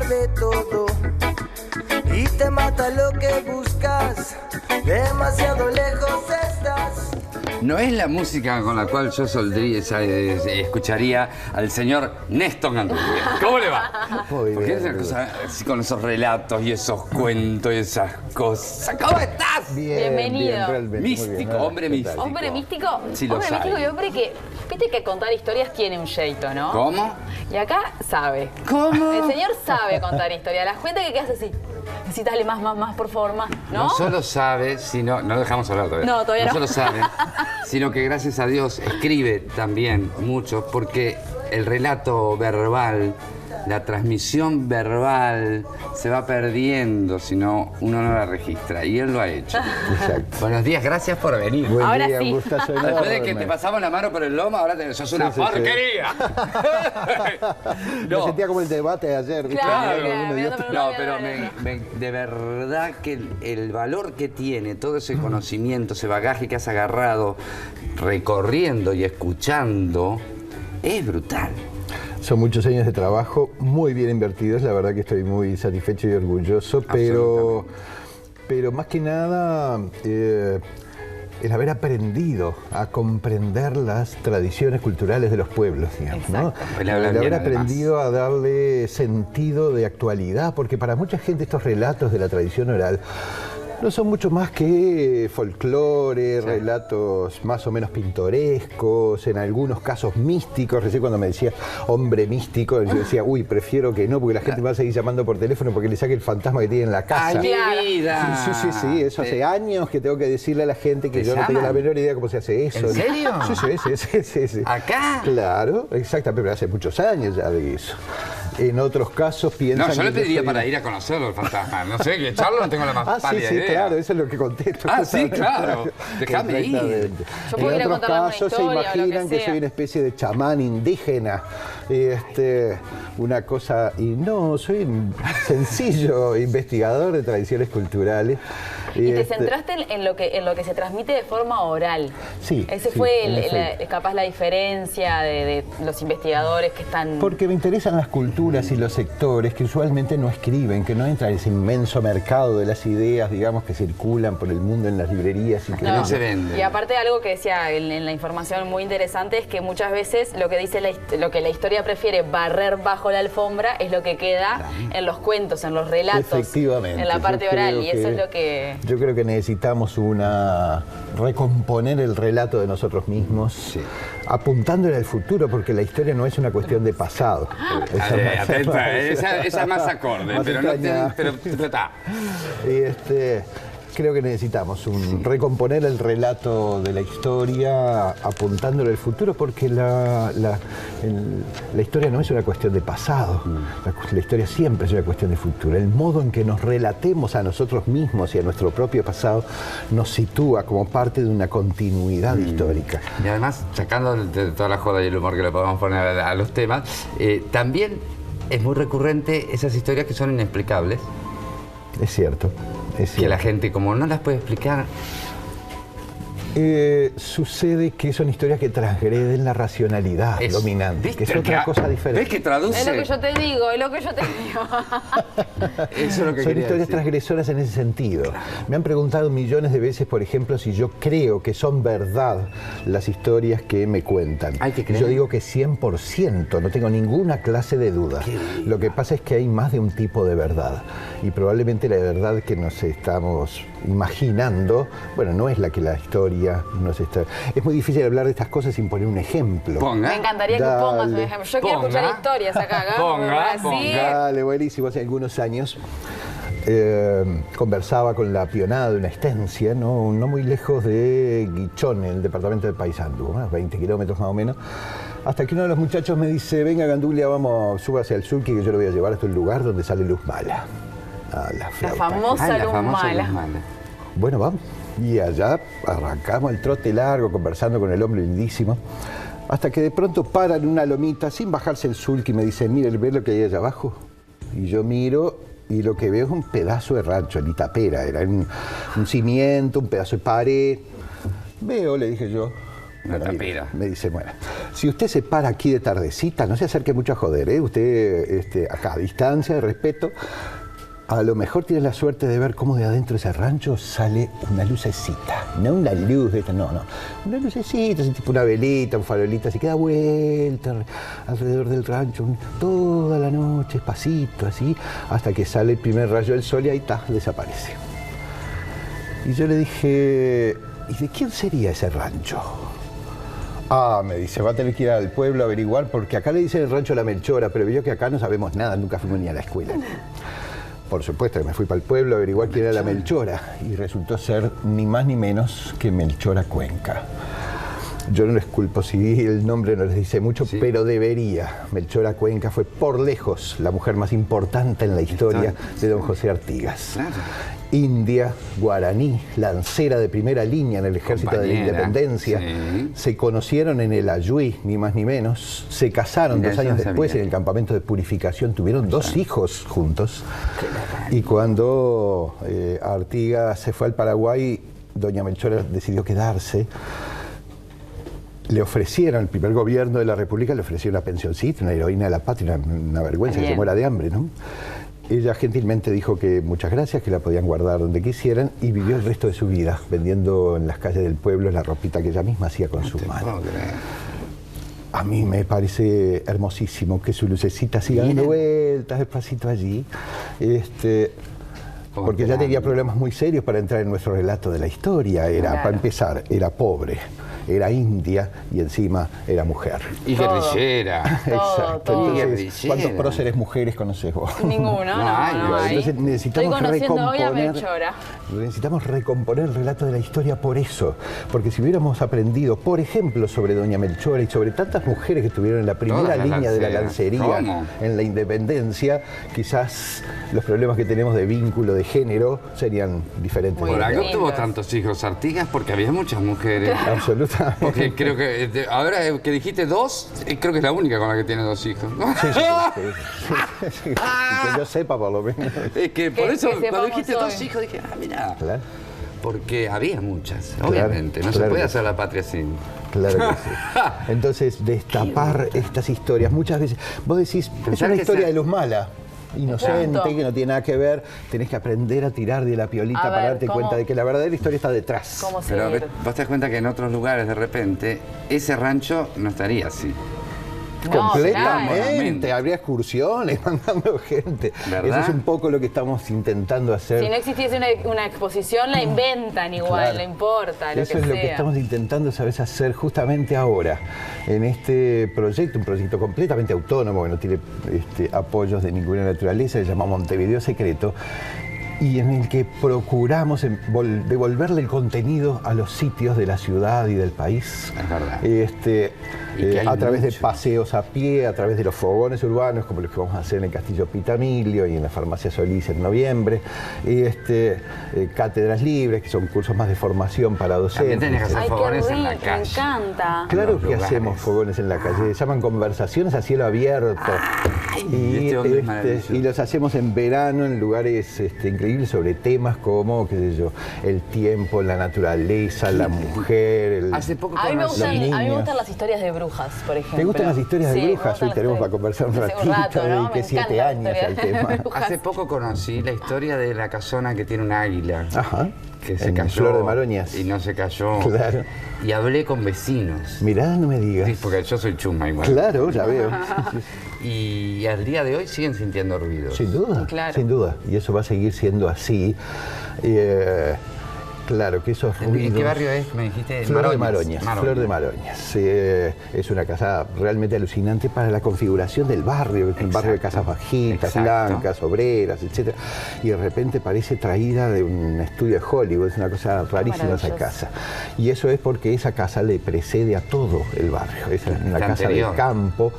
de todo y te mata lo que buscas, demasiado lejos estás. No es la música con la cual yo escucharía al señor Néstor Gandulia. ¿Cómo le va? Muy Porque bien, es una cosa así con esos relatos y esos cuentos y esas cosas. ¿Cómo estás? Bienvenido. Realmente, muy Místico, bien. hombre místico. Hombre místico, Sí, lo hombre sabe. místico y hombre que, viste que contar historias tiene un jeito, ¿no? ¿Cómo? Y acá sabe. ¿Cómo? El señor sabe contar historias. Las cuenta que quedas así. Necesitale más, por favor, más, ¿no? No solo sabe, sino... No lo dejamos hablar todavía. No, todavía no. No solo sabe, sino que gracias a Dios escribe también mucho, porque el relato verbal, la transmisión verbal se va perdiendo si no uno no la registra. Y él lo ha hecho. Exacto. Buenos días, gracias por venir. Buen Ahora día, sí. un gustazo Después de que enorme. te pasamos la mano por el lomo, ahora sos una Sí. porquería. Me sentía como el debate de ayer, ¿viste? Claro, Uno claro, y me otro. anda No, pero de verdad que el valor que tiene todo ese conocimiento, ese bagaje que has agarrado recorriendo y escuchando, es brutal. Son muchos años de trabajo muy bien invertidos, la verdad que estoy muy satisfecho y orgulloso, pero más que nada el haber aprendido a comprender las tradiciones culturales de los pueblos, digamos, ¿no? Exacto. Le El hablan haber bien, además. aprendido a darle sentido de actualidad, porque para mucha gente estos relatos de la tradición oral no son mucho más que folclore, relatos más o menos pintorescos, en algunos casos místicos. Recién cuando me decía hombre místico, yo decía, uy, prefiero que no, porque la gente me va a seguir llamando por teléfono porque le saque el fantasma que tiene en la casa. ¡Ay, Claro. mi vida! Sí, eso hace años que tengo que decirle a la gente que ¿Te yo no tengo la llaman? menor idea cómo se hace eso. ¿En serio? Sí. ¿Acá? Claro, exactamente, pero hace muchos años ya de eso. En otros casos piensan No, yo le que pediría soy para una- ir a conocerlo, el fantasma. No sé, que echarlo no tengo la más Ah, sí, pálida sí, idea. claro, eso es lo que contesto. Ah, sí, justamente. claro. Déjame ir. Exactamente. Yo puedo ir a En otros contarle una casos se historia o lo que imaginan que sea. soy una especie de chamán indígena. Una cosa, y no, soy un sencillo investigador de tradiciones culturales. Y te centraste en lo que se transmite de forma oral. Sí, Ese sí, fue en efecto. capaz la diferencia de los investigadores que están... Porque me interesan las culturas y los sectores que usualmente no escriben, que no entran en ese inmenso mercado de las ideas, digamos, que circulan por el mundo en las librerías y que No se vende. Y aparte algo que decía en la información muy interesante es que muchas veces lo que dice lo que la historia prefiere barrer bajo la alfombra es lo que queda en los cuentos, en los relatos, Efectivamente, en la parte yo oral, creo y eso que- es lo que... Yo creo que necesitamos recomponer el relato de nosotros mismos, apuntándole al futuro, porque la historia no es una cuestión de pasado. Atenta, esa es más acorde, más pero no extraña. pero está. Creo que necesitamos recomponer el relato de la historia apuntándole al futuro, porque la historia no es una cuestión de pasado, la historia siempre es una cuestión de futuro. El modo en que nos relatemos a nosotros mismos y a nuestro propio pasado nos sitúa como parte de una continuidad histórica. Y además, sacando de toda la joda y el humor que le podemos poner a los temas, también es muy recurrente esas historias que son inexplicables, Es cierto, es que la cierto. gente como no las puede explicar. Sucede que son historias que transgreden la racionalidad dominante, que es ¿Viste? otra cosa diferente. ¿Ves que traduce? Es lo que yo te digo, es lo que yo te digo. Eso es lo que Son quería historias decir. transgresoras en ese sentido. Me han preguntado millones de veces, por ejemplo, si yo creo que son verdad las historias que me cuentan. Hay que Y creer. yo digo que 100%, no tengo ninguna clase de duda. Lo que pasa es que hay más de un tipo de verdad. Y probablemente la verdad que nos estamos imaginando, bueno, no es la que la historia nos está... Es muy difícil hablar de estas cosas sin poner un ejemplo. Ponga. Me encantaría que pongas un Dale. ejemplo. Yo quiero Ponga. escuchar historias acá. Ponga, así. ponga. Dale, buenísimo. Hace algunos años conversaba con la pionada de una estancia, no muy lejos de Guichón, en el departamento de Paysandú, unos 20 kilómetros más o menos. Hasta que uno de los muchachos me dice, venga Gandulia, vamos, súbase al Sulky que yo lo voy a llevar hasta un lugar donde sale luz mala. Ah, la La flauta. famosa La luz famosa mala. luz mala. Bueno, vamos. Y allá arrancamos el trote largo, conversando con el hombre lindísimo, hasta que de pronto paran en una lomita, sin bajarse el sulky, y me dice, mire, ¿ves lo que hay allá abajo? Y yo miro, y lo que veo es un pedazo de rancho, ni tapera, era un cimiento, un pedazo de pared. Veo, le dije yo, Una tapera. Me dice, bueno, si usted se para aquí de tardecita, no se acerque mucho a joder, ¿eh? Usted, acá, a distancia, de respeto, a lo mejor tiene la suerte de ver cómo de adentro de ese rancho sale una lucecita. No una luz, no. Una lucecita, así tipo una velita, un farolito, así queda vuelta alrededor del rancho toda la noche, despacito, así, hasta que sale el primer rayo del sol y ahí está, desaparece. Y yo le dije, ¿y de quién sería ese rancho? Ah, me dice, va a tener que ir al pueblo a averiguar, porque acá le dicen el rancho La Melchora, pero vio que acá no sabemos nada, nunca fuimos ni a la escuela. Por supuesto que me fui para el pueblo a averiguar quién era la Melchora, y resultó ser ni más ni menos que Melchora Cuenca. Yo no les culpo si el nombre no les dice mucho, sí, pero debería. Melchora Cuenca fue por lejos la mujer más importante en la historia de don José Artigas. Claro. India, guaraní, lancera de primera línea en el Ejército de la Independencia. Sí. Se conocieron en el Ayuí, ni más ni menos. Se casaron 2 años después en el campamento de purificación. Tuvieron 2 hijos juntos. Y cuando Artigas se fue al Paraguay, doña Melchora decidió quedarse. Le ofrecieron, el primer gobierno de la República le ofreció una pensioncita, una heroína de la patria, una vergüenza que se muera de hambre, ¿no? Ella gentilmente dijo que muchas gracias, que la podían guardar donde quisieran, y vivió el resto de su vida vendiendo en las calles del pueblo la ropita que ella misma hacía con su mano. A mí me parece hermosísimo que su lucecita siga dando vueltas despacito allí, porque ella tenía problemas muy serios para entrar en nuestro relato de la historia. Era, para empezar, era pobre, era india y encima era mujer. Y guerrillera. Exacto. Entonces, ¿cuántos próceres mujeres conoces vos? Ninguno, no. Entonces necesitamos Melchora. Necesitamos recomponer el relato de la historia por eso. Porque si hubiéramos aprendido, por ejemplo, sobre doña Melchora y sobre tantas mujeres que estuvieron en la primera línea de la lancería en la Independencia, quizás los problemas que tenemos de vínculo, de género, serían diferentes. Por algo tuvo tantos hijos Artigas, porque había muchas mujeres. Absolutamente. Porque creo que, ahora que dijiste 2, creo que es la única con la que tiene 2 hijos. Sí. Que yo sepa, por lo menos. Es que por eso, cuando dijiste 2 hijos, dije, mirá. Claro. Porque había muchas, obviamente. No se puede hacer la patria sin. Claro que sí. Entonces, destapar estas historias, muchas veces, vos decís, es una historia de luz mala. Inocente, que no tiene nada que ver, tenés que aprender a tirar de la piolita para darte cuenta de que la verdadera historia está detrás. Pero vos te das cuenta que en otros lugares, de repente, ese rancho no estaría así. Completamente, habría excursiones mandando gente. ¿Verdad? Eso es un poco lo que estamos intentando hacer. Si no existiese una exposición, la inventan igual, no importa. Eso es lo que estamos intentando, ¿sabes?, hacer justamente ahora, en este proyecto, un proyecto completamente autónomo, que no tiene apoyos de ninguna naturaleza, se llama Montevideo Secreto, y en el que procuramos devolverle el contenido a los sitios de la ciudad y del país. Es verdad. A través de paseos a pie, a través de los fogones urbanos, como los que vamos a hacer en el Castillo Pitamilio y en la Farmacia Solís en noviembre. Cátedras libres, que son cursos más de formación para docentes. También tenés que hacer fogones en la calle. Me encanta. Claro que hacemos fogones en la calle. Se llaman conversaciones a cielo abierto. Y los hacemos en verano en lugares increíbles sobre temas como, qué sé yo, el tiempo, la naturaleza, la mujer, Hace poco a mí me gustan las historias de brujas, por ejemplo. ¿Te gustan las historias de brujas? Hoy tenemos para conversar un ratito, ¿no? que 7 años al tema. Hace poco conocí la historia de la casona que tiene un águila. Ajá. Que se cayó. Flor de Maroñas. Y no se cayó. Claro. Y hablé con vecinos. Mirá, no me digas. Sí, porque yo soy chuma igual. Claro, ya veo. Y al día de hoy siguen sintiendo ruidos. Sin duda, claro. Sin duda. Y eso va a seguir siendo así. Claro, que esos ruidos... ¿En qué barrio es? Me dijiste. Flor de Maroñas. Flor de Maroñas. Es una casa realmente alucinante para la configuración del barrio. Es un barrio de casas bajitas, blancas, obreras, etc. Y de repente parece traída de un estudio de Hollywood. Es una cosa rarísima esa casa. Y eso es porque esa casa le precede a todo el barrio. Es una casa de campo.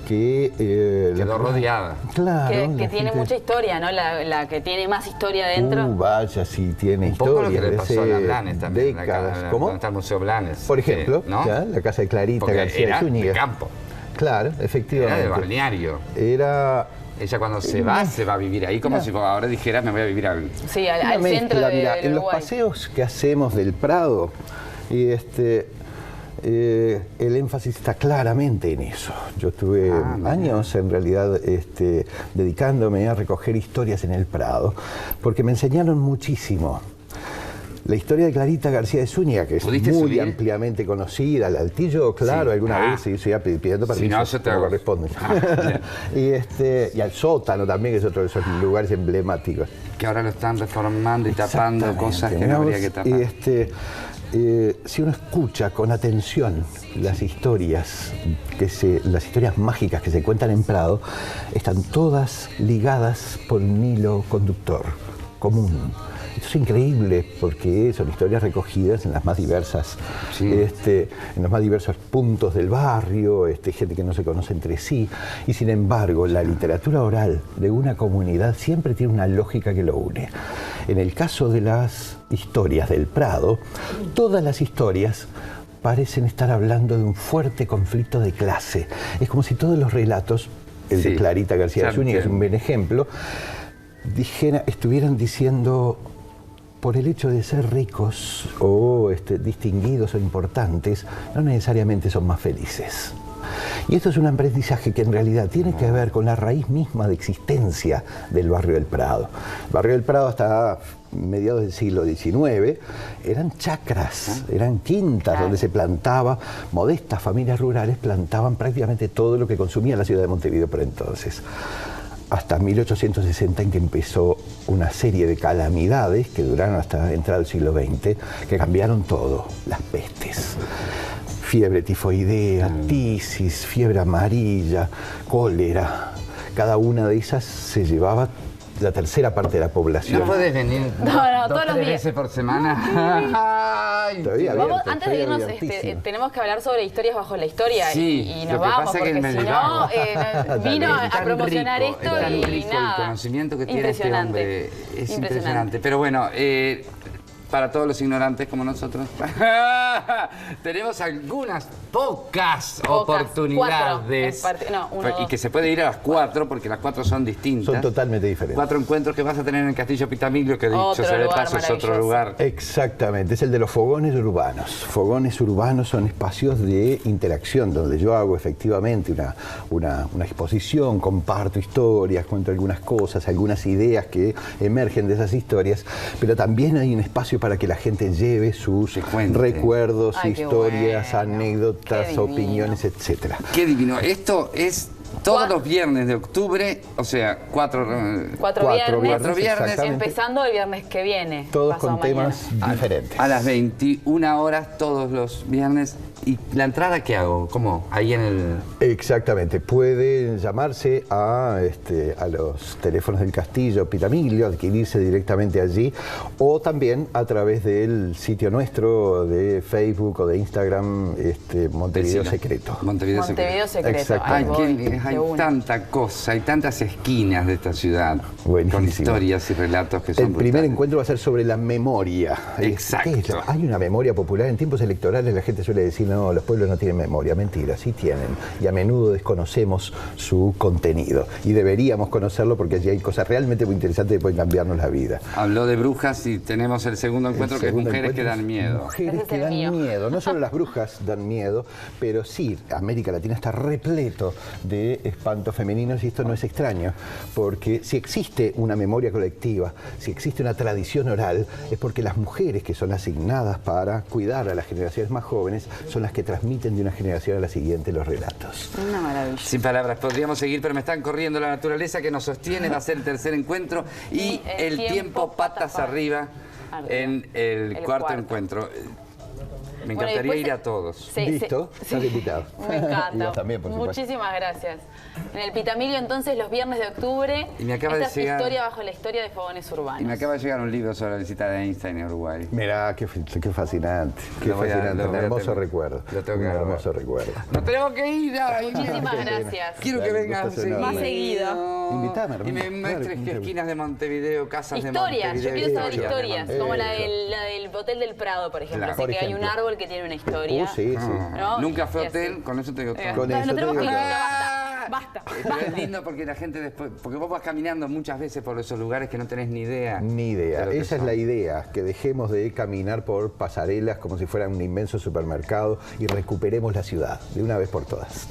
Quedó rodeada. Claro. Que tiene mucha historia, ¿no? La que tiene más historia dentro. Vaya, sí, tiene historia. Un poco lo que le pasó a la Blanes también. Décadas. ¿Cómo? Donde está el Museo Blanes. Por ejemplo, ¿no? ¿ya? La casa de Clarita García de Zúñiga. De campo. Claro, efectivamente. Era de balneario. Ella cuando se va a vivir ahí, como si ahora dijera, me voy a vivir al centro de en los paseos que hacemos del Prado, Y el énfasis está claramente en eso. Yo estuve años, en realidad, dedicándome a recoger historias en el Prado, porque me enseñaron muchísimo. La historia de Clarita García de Zúñiga, que es muy ampliamente conocida, al Altillo, claro, alguna vez sí, pidiendo permiso, si no, como corresponde. Y al sótano también, que es otro de esos lugares emblemáticos. Que ahora lo están reformando y tapando cosas que no habría que tapar. Si uno escucha con atención las historias mágicas que se cuentan en Prado, están todas ligadas por un hilo conductor común. Esto es increíble porque son historias recogidas en las más diversas, en los más diversos puntos del barrio, gente que no se conoce entre sí, y sin embargo la literatura oral de una comunidad siempre tiene una lógica que lo une. En el caso de las historias del Prado, todas las historias parecen estar hablando de un fuerte conflicto de clase. Es como si todos los relatos, el de Clarita García de Zúñiga es un buen ejemplo, estuvieran diciendo, por el hecho de ser ricos o distinguidos o importantes, no necesariamente son más felices. Y esto es un aprendizaje que en realidad tiene que ver con la raíz misma de existencia del barrio del Prado. El barrio del Prado hasta mediados del siglo XIX eran chacras, eran quintas donde se plantaba, modestas familias rurales plantaban prácticamente todo lo que consumía la ciudad de Montevideo por entonces. Hasta 1860, en que empezó una serie de calamidades que duraron hasta entrado el siglo XX, que cambiaron todo. Las pestes, fiebre tifoidea, tisis, fiebre amarilla, cólera. Cada una de esas se llevaba la tercera parte de la población. ¿No puedes venir todos los días. veces por semana? Ay, antes de irnos, tenemos que hablar sobre historias bajo la historia y nos vamos, porque si no, vino a promocionar rico, esto y nada. El conocimiento que tiene este hombre es impresionante. Pero bueno, para todos los ignorantes como nosotros, tenemos algunas pocas oportunidades. Y que se puede ir a las 4, porque las 4 son distintas. Son totalmente diferentes. 4 encuentros que vas a tener en el Castillo Pitamiglio, que dicho sea de paso es otro lugar. Exactamente, es el de los fogones urbanos. Fogones urbanos son espacios de interacción, donde yo hago efectivamente una exposición, comparto historias, cuento algunas cosas, algunas ideas que emergen de esas historias, pero también hay un espacio para que la gente lleve sus recuerdos, historias, anécdotas, opiniones, etcétera. Qué divino. Esto es todos los viernes de octubre, o sea, cuatro viernes, empezando el viernes que viene. Todos con temas diferentes. A las 21 horas todos los viernes. ¿Y la entrada qué hago? ¿Cómo? Ahí en el... Exactamente. Pueden llamarse a los teléfonos del Castillo Pitamiglio, adquirirse directamente allí, o también a través del sitio nuestro de Facebook o de Instagram, Montevideo Secreto. Montevideo Secreto. Hay tanta cosa, hay tantas esquinas de esta ciudad. Buenísimo. Con historias y relatos que son El primer encuentro va a ser sobre la memoria. Exacto. Hay una memoria popular. En tiempos electorales la gente suele decir, no, los pueblos no tienen memoria. Mentira, sí tienen. Y a menudo desconocemos su contenido. Y deberíamos conocerlo porque allí hay cosas realmente muy interesantes que pueden cambiarnos la vida. Habló de brujas y tenemos el segundo encuentro, que es mujeres que dan miedo. Mujeres que dan miedo. No solo las brujas dan miedo, pero sí, América Latina está repleto de espantos femeninos y esto no es extraño. Porque si existe una memoria colectiva, si existe una tradición oral, es porque las mujeres que son asignadas para cuidar a las generaciones más jóvenes son las que transmiten de una generación a la siguiente los relatos. Una maravilla. Sin palabras, podríamos seguir, pero me están corriendo la naturaleza que nos sostiene. Va a ser el tercer encuentro y el tiempo patas arriba en el cuarto encuentro. Me encantaría ir a todos. ¿Listo? Estás invitado. Me encanta. También, por supuesto. Muchísimas gracias. En el Pitamiglio, entonces, los viernes de octubre, y me acaba de llegar, historia bajo la historia de Fogones Urbanos. Y me acaba de llegar un libro sobre la visita de Einstein en Uruguay. Mirá, qué fascinante. Qué fascinante. Un hermoso recuerdo. Un hermoso recuerdo. Nos tenemos que ir. Muchísimas gracias. Quiero que vengas más seguido. Invítame, y me muestres qué esquinas de Montevideo, casas de Montevideo. Yo quiero saber historias, como la del Hotel del Prado, por ejemplo. Así que hay un árbol que tiene una historia. Sí. ¿No? Nunca fue hotel, con eso te digo todo. Con eso no tenemos que ir, Basta. Pero es lindo porque la gente después, porque vos vas caminando muchas veces por esos lugares que no tenés ni idea. Ni idea. de lo que Esa es son. la idea, que dejemos de caminar por pasarelas como si fuera un inmenso supermercado y recuperemos la ciudad de una vez por todas.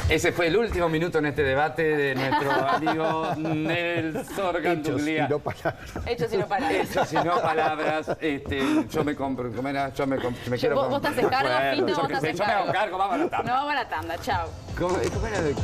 Ese fue el último minuto en este debate de nuestro amigo Nelson Hechos y Cantuglia. no palabras. Hechos y no palabras. Hechos y no palabras. Yo me compro, ¿cómo era? Me quiero ¿Vos estás en cargo, Bueno, Fito? yo ¿Vos qué estás sé, en yo me hago cargo? cargo, vamos a la tanda. No, vamos a la tanda, chao. ¿Cómo era de